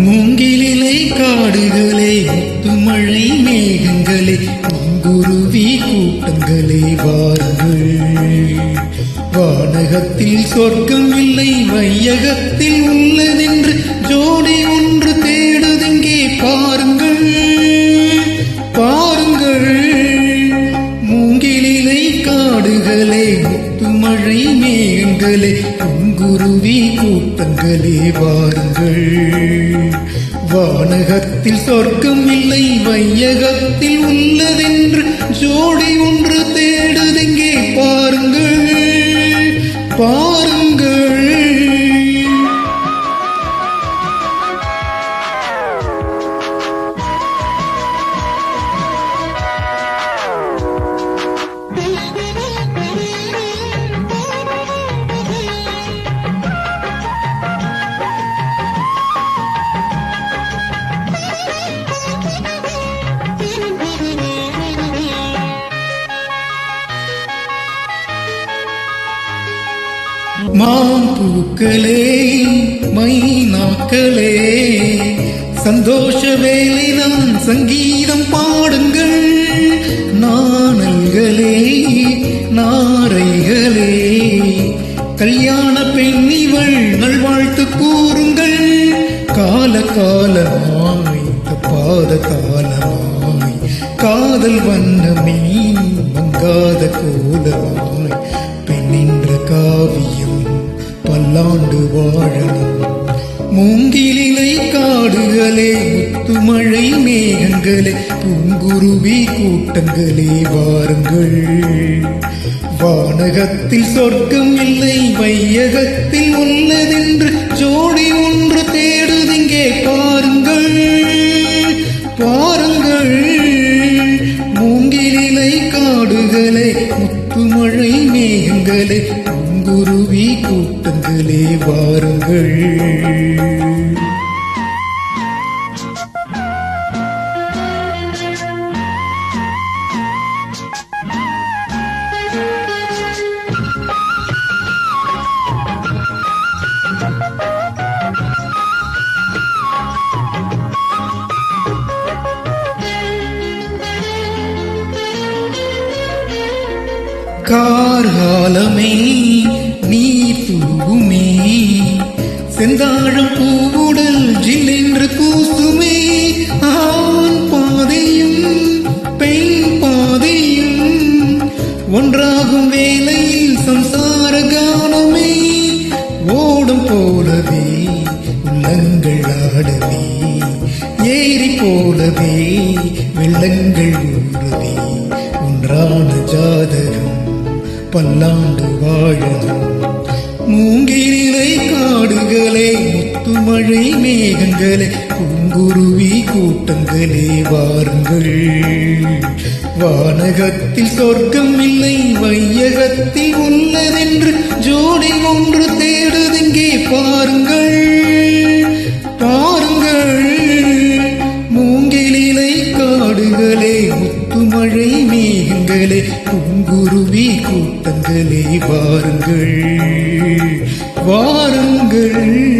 மூங்கிலிலை காடுகளே, முத்துமழை மேகங்களே, பூங்குருவி கூட்டங்களே வாருங்கள். வானகத்தில் சொர்க்கம் இல்லை, வையகத்தில் உள்ளதென்று ஜோடி ஒன்று தேடுதெங்கே பாருங்கள், பாருங்கள். மூங்கிலிலை காடுகளே, முத்துமழை மேகங்களே, பூங்குருவி கூட்டங்களே வாருங்கள். வானகத்தில் சொர்க்கம் இல்லை, வையகத்தில் உள்ளதென்று ஜோடி ஒன்று தேடுதெங்கே பாருங்கள், பாருங்கள். மாம்பூக்களே, மைனாக்களே, சந்தோஷ வேலைதான் சங்கீதம் பாடுங்கள். நாணல்களே, நாரைகளே, கல்யாண பெண்ணிவள் நல்வாழ்த்து கூறுங்கள். கால காலமாய் தப்பாத காலமாய், காதல் வண்ணமே மங்காத கோலமாய், பெண்ணின்ற காவியம் பல்லாண்டு வாழணும். மூங்கிலிலை காடுகளே, முத்துமழை மேகங்களே, பூங்குருவி கூட்டங்களே வாருங்கள். வானகத்தில் சொர்க்கம் இல்லை, வையகத்தில் உள்ளதென்று ஜோடி ஒன்று தேடுதிங்கே பாருங்கள், பாருங்கள். மூங்கிலிலை காடுகளே, முத்துமழை மேகங்களே, பூங்குருவி கூட்டங்களே வாருங்கள். கார்காலமே நீர் தூவுமே, செந்தாழம் பூவுடல் ஜில்லென்று கூசுமே. ஆண் பாதையும் பெண் பாதையும் ஒன்றாகும் வேளையில் சம்சார கானமே. ஓடும் போலவே உள்ளங்கள் ஆடவே, ஏரி போலவே வெள்ளங்கள் ஊறுவே. ஒன்றான ஜாதகம் பல்லாண்டு வாழணும். மூங்கிலிலை காடுகளே, முத்துமழை மேகங்களே, பூங்குருவி கூட்டங்களே வாருங்கள். வானகத்தில் சொர்க்கம் இல்லை, வையகத்தில் உள்ளதென்று ஜோடி ஒன்று தேடுதெங்கே பாருங்கள், பாருங்கள். மூங்கிலிலை காடுகளே, முத்துமழை மேகங்களே, பூங்குருவி கூட்டங்களே வாருங்கள், வாருங்கள்.